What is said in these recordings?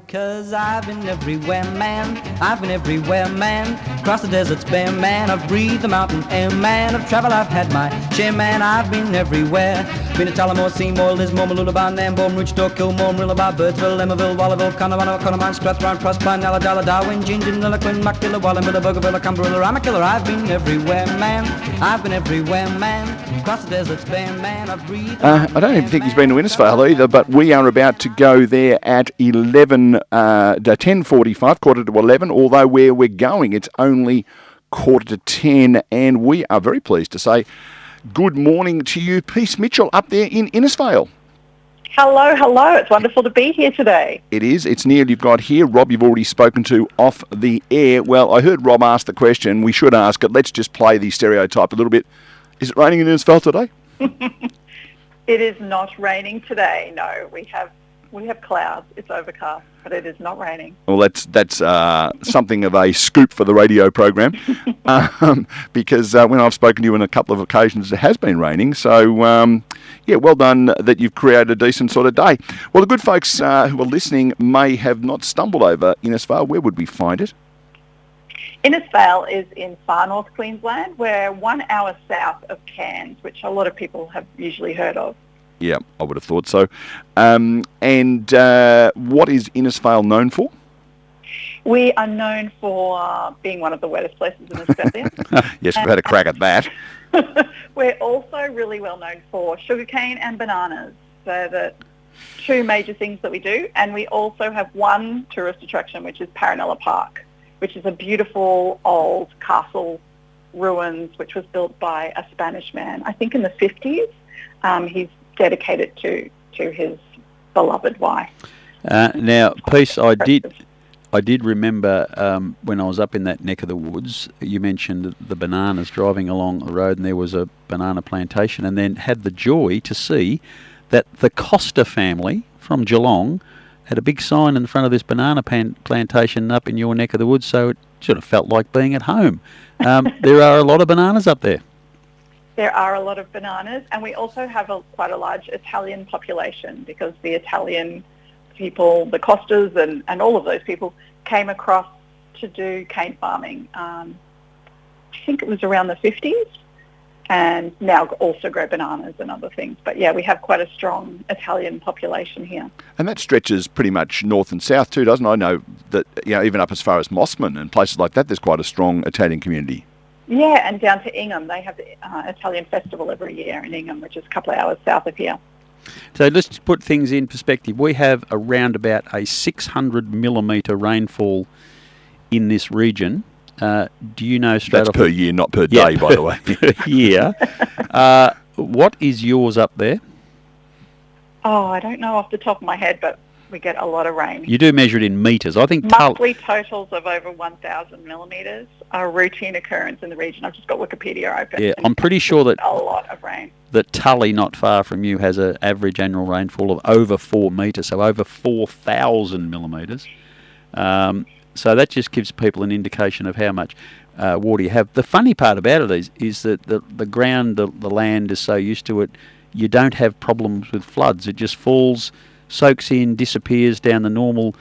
'Cause I've been everywhere, man. I've been everywhere, man. Across the deserts bare, man. I've breathed the mountain air, man. Of travel I've had my share, man. I've been everywhere. Been to Tullamore, Seymour, Lismore, Mooloolaba, Nambour, Roochdore, Kilmore, Marillaba, Birdsville, Emmaville, Wallaville, Connemara, Connemara, Strathrown, Proserpine, Ulladulla, Darwin, Gingin, Lillaquen, Muckilla, Wallumbilla, Bougainville, Cumberland, Ramacilla. I've been everywhere, man. I've been everywhere, man. Across the deserts bare, man. I've breathed. I don't even think he's been to Innisfail either, but we are about to go there at 10:45, quarter to 11, although where we're going, it's only quarter to 10, and we are very pleased to say good morning to you, Peace Mitchell, up there in Innisfail. Hello. It's wonderful to be here today. It is. It's Neil you've got here. Rob you've already spoken to off the air. Well, I heard Rob ask the question. We should ask it. Let's just play the stereotype a little bit. Is it raining in Innisfail today? It is not raining today. No, we have clouds. It's overcast, but it is not raining. Well, that's something of a scoop for the radio program, because when I've spoken to you on a couple of occasions, it has been raining. So, well done that you've created a decent sort of day. Well, the good folks who are listening may have not stumbled over Innisfail. Where would we find it? Innisfail is in far north Queensland. We're 1 hour south of Cairns, which a lot of people have usually heard of. Yeah, I would have thought so. And what is Innisfail known for? We are known for being one of the wettest places in Australia. Yes, we've had a crack at that. We're also really well known for sugarcane and bananas. So the two major things that we do. And we also have one tourist attraction, which is Paranella Park, which is a beautiful old castle ruins, which was built by a Spanish man, I think in the 50s. He's dedicated to his beloved wife. Now, Peace, I did remember when I was up in that neck of the woods, you mentioned the bananas driving along the road, and there was a banana plantation, and then had the joy to see that the Costa family from Geelong had a big sign in front of this banana plantation up in your neck of the woods, so it sort of felt like being at home. There are a lot of bananas up there. There are a lot of bananas, and we also have quite a large Italian population, because the Italian people, the Costas and all of those people, came across to do cane farming. I think it was around the 50s, and now also grow bananas and other things. But yeah, we have quite a strong Italian population here. And that stretches pretty much north and south too, doesn't it? I know that even up as far as Mossman and places like that, there's quite a strong Italian community. Yeah, and down to Ingham. They have the Italian festival every year in Ingham, which is a couple of hours south of here. So let's put things in perspective. We have around about a 600 millimetre rainfall in this region. Do you know straight off? That's per year, not per day, by the way. Per year. What is yours up there? Oh, I don't know off the top of my head, but we get a lot of rain. You do measure it in metres. I think monthly totals of over 1,000 millimetres are a routine occurrence in the region. I've just got Wikipedia open. Yeah, I'm pretty sure that a lot of rain. That Tully, not far from you, has an average annual rainfall of over 4 metres, so over 4,000 millimetres. So that just gives people an indication of how much water you have. The funny part about it is that the ground, the land is so used to it, you don't have problems with floods. It just falls, soaks in, disappears down the normal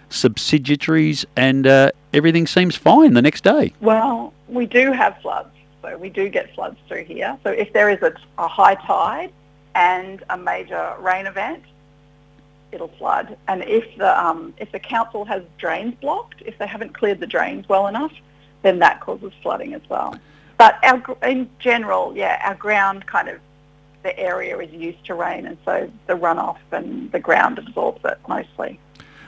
subsidiaries, and everything seems fine the next day. Well, we do have floods, so we do get floods through here. So if there is a high tide and a major rain event, it'll flood. And if the council has drains blocked, if they haven't cleared the drains well enough, then that causes flooding as well. But in general, our ground the area is used to rain, and so the runoff and the ground absorbs it mostly.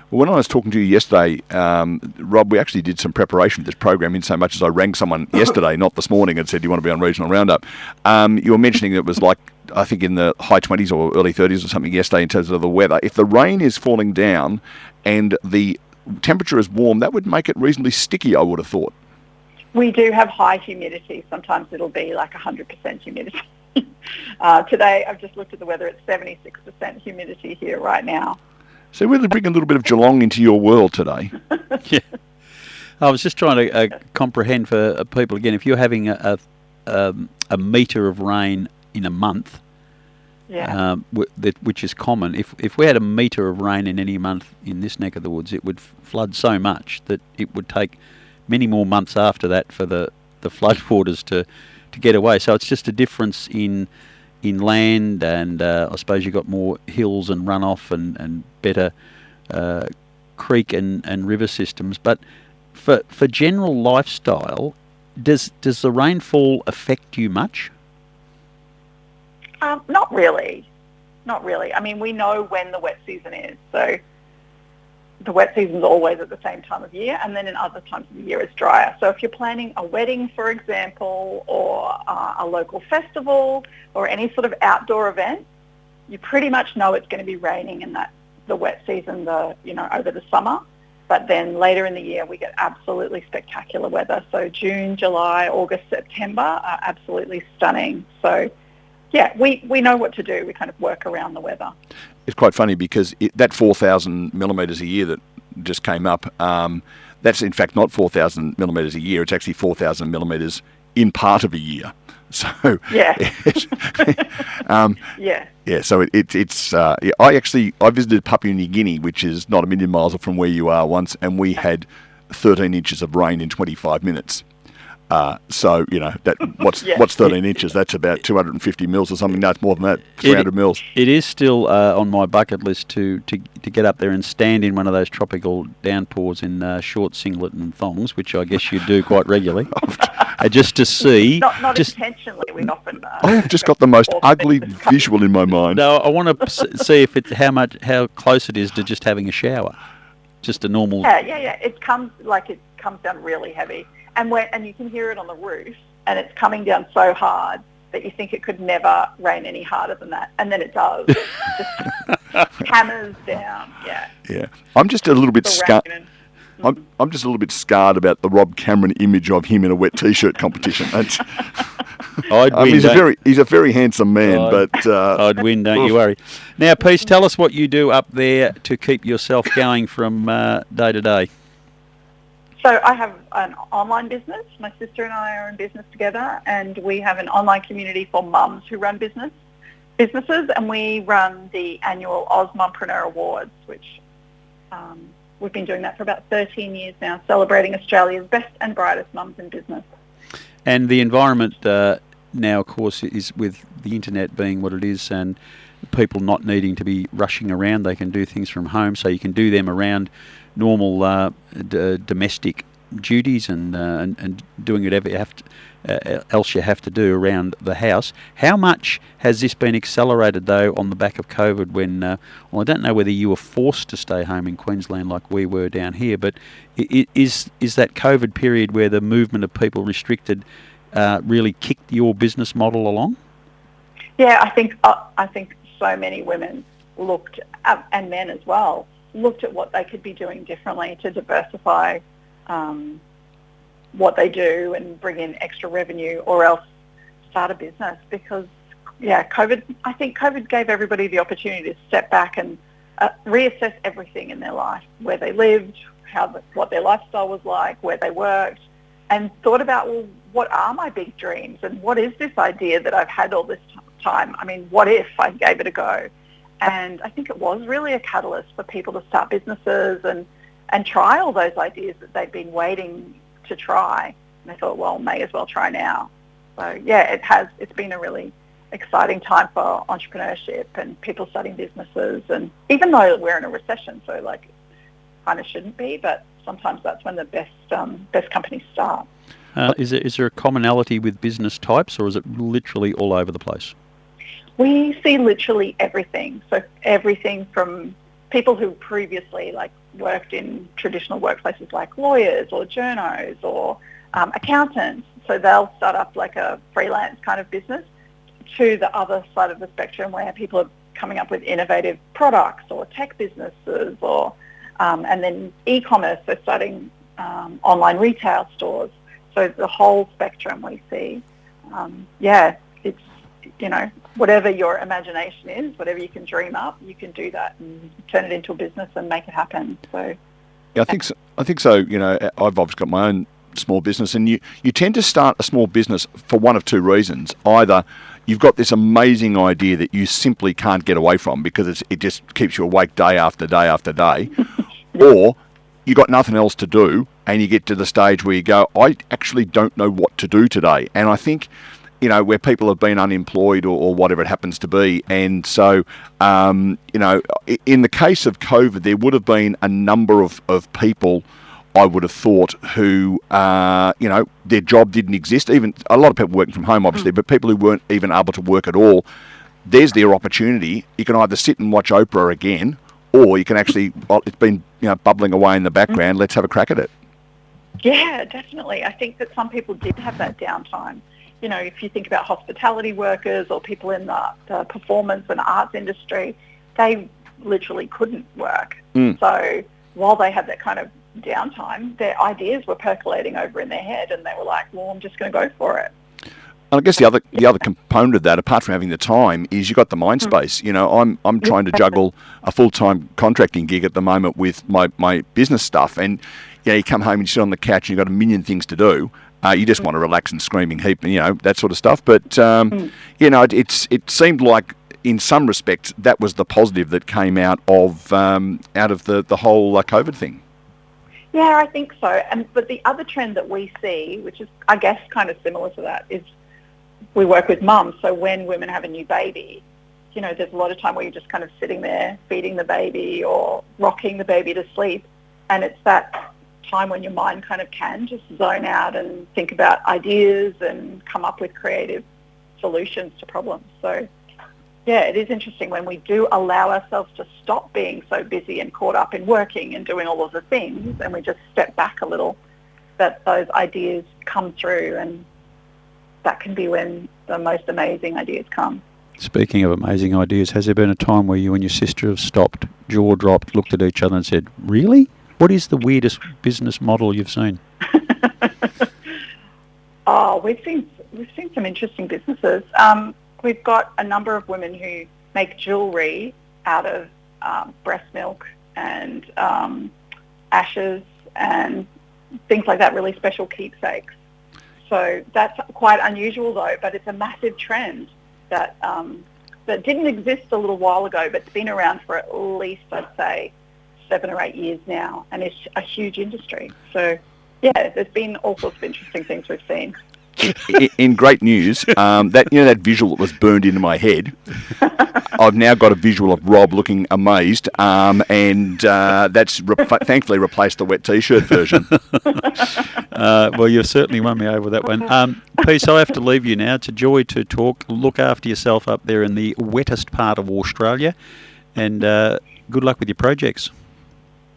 Well, when I was talking to you yesterday, Rob, we actually did some preparation for this program, in so much as I rang someone yesterday, not this morning, and said, do you want to be on Regional Roundup? You were mentioning it was like, I think in the high 20s or early 30s or something yesterday in terms of the weather. If the rain is falling down and the temperature is warm, that would make it reasonably sticky, I would have thought. We do have high humidity. Sometimes it'll be like 100% humidity. Today, I've just looked at the weather. It's 76% humidity here right now. So really bring a little bit of Geelong into your world today. Yeah. I was just trying to comprehend for people, again, if you're having a metre of rain in a month, Yeah. Which is common. If we had a metre of rain in any month in this neck of the woods, it would flood so much that it would take many more months after that for the floodwaters to get away. So it's just a difference in land, and I suppose you've got more hills and runoff and better creek and river systems. But for general lifestyle, does the rainfall affect you much? Not really. Not really. I mean, we know when the wet season is. So the wet season is always at the same time of year, and then in other times of the year it's drier. So if you're planning a wedding, for example, or a local festival or any sort of outdoor event, you pretty much know it's going to be raining in the wet season, over the summer. But then later in the year, we get absolutely spectacular weather. So June, July, August, September are absolutely stunning. So yeah, we know what to do. We kind of work around the weather. It's quite funny because that 4,000 millimetres a year that just came up, that's in fact not 4,000 millimetres a year. It's actually 4,000 millimetres in part of a year. So yeah, yeah. So I visited Papua New Guinea, which is not a million miles from where you are once, and we had 13 inches of rain in 25 minutes. So what's 13 inches? That's about 250 mils or something. No, it's more than that. 300 mils. It is still on my bucket list to get up there and stand in one of those tropical downpours in short singlet and thongs, which I guess you do quite regularly, just to see. Not intentionally. We often. I have just got the most ugly visual in my mind. No, I want to see if how close it is to just having a shower, just a normal. Yeah. It comes down really heavy. And you can hear it on the roof, and it's coming down so hard that you think it could never rain any harder than that, and then it does. It just hammers down. Yeah. Yeah. I'm just a little bit scared. I'm just a little bit scarred about the Rob Cameron image of him in a wet t-shirt competition. I'd win. He's a very handsome man, but I'd win. Don't you worry. Now, Peace, tell us what you do up there to keep yourself going from day to day. So I have an online business. My sister and I are in business together, and we have an online community for mums who run businesses, and we run the annual Oz Mumpreneur Awards, which we've been doing that for about 13 years now, celebrating Australia's best and brightest mums in business. And the environment now, of course, is with the internet being what it is, and people not needing to be rushing around. They can do things from home, so you can do them around normal domestic duties and doing whatever else you have to do around the house. How much has this been accelerated, though, on the back of COVID when, I don't know whether you were forced to stay home in Queensland like we were down here, but is that COVID period where the movement of people restricted really kicked your business model along? Yeah, I think so many women looked, and men as well, looked at what they could be doing differently to diversify what they do and bring in extra revenue, or else start a business. Because I think COVID gave everybody the opportunity to step back and reassess everything in their life, where they lived, what their lifestyle was like, where they worked, and thought about, well, what are my big dreams, and what is this idea that I've had all this time? I mean, what if I gave it a go? And I think it was really a catalyst for people to start businesses and try all those ideas that they'd been waiting to try. And they thought, well, may as well try now. So yeah, it's been a really exciting time for entrepreneurship and people starting businesses. And even though we're in a recession, so kind of shouldn't be, but sometimes that's when the best companies start. Is there a commonality with business types, or is it literally all over the place? We see literally everything. So everything from people who previously worked in traditional workplaces like lawyers or journos or accountants. So they'll start up like a freelance kind of business, to the other side of the spectrum where people are coming up with innovative products or tech businesses, or and then e-commerce, so starting online retail stores. So the whole spectrum we see. It's, whatever your imagination is, whatever you can dream up, you can do that and turn it into a business and make it happen. So, yeah, I think so. I've obviously got my own small business, and you tend to start a small business for one of two reasons. Either you've got this amazing idea that you simply can't get away from because it just keeps you awake day after day after day, or you got nothing else to do, and you get to the stage where you go, I actually don't know what to do today. And I think, where people have been unemployed or whatever it happens to be, and so, in the case of COVID, there would have been a number of people, I would have thought, who, their job didn't exist. Even a lot of people working from home, obviously, but people who weren't even able to work at all, there's their opportunity. You can either sit and watch Oprah again, or you can actually, it's been bubbling away in the background, let's have a crack at it. Yeah, definitely. I think that some people did have that downtime. If you think about hospitality workers or people in the performance and arts industry, they literally couldn't work. So while they had that kind of downtime, their ideas were percolating over in their head, and they were like, well, I'm just going to go for it. And I guess the other component of that, apart from having the time, is you got the mind space. I'm trying to juggle a full-time contracting gig at the moment with my business stuff, and you come home and you sit on the couch and you've got a million things to do. You just want to relax and screaming heap, that sort of stuff. But it seemed like, in some respects, that was the positive that came out of the whole COVID thing. Yeah, I think so. But the other trend that we see, which is, I guess, kind of similar to that, is we work with mums. So when women have a new baby, there's a lot of time where you're just kind of sitting there feeding the baby or rocking the baby to sleep. And it's that time when your mind kind of can just zone out and think about ideas and come up with creative solutions to problems. So, yeah, it is interesting when we do allow ourselves to stop being so busy and caught up in working and doing all of the things, and we just step back a little, that those ideas come through, and that can be when the most amazing ideas come. Speaking of amazing ideas, has there been a time where you and your sister have stopped, jaw dropped, looked at each other and said, really? What is the weirdest business model you've seen? We've seen some interesting businesses. We've got a number of women who make jewellery out of breast milk and ashes and things like that, really special keepsakes. So that's quite unusual though, but it's a massive trend that didn't exist a little while ago, but it's been around for at least, I'd say, 7 or 8 years now, and it's a huge industry. So, yeah, there's been all sorts of interesting things we've seen. In great news, that visual that was burned into my head, I've now got a visual of Rob looking amazed, and that's thankfully replaced the wet T-shirt version. Well, you've certainly won me over with that one. Peace, I have to leave you now. It's a joy to talk. Look after yourself up there in the wettest part of Australia, and good luck with your projects.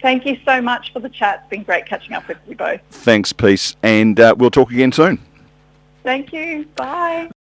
Thank you so much for the chat. It's been great catching up with you both. Thanks, Peace, and we'll talk again soon. Thank you. Bye.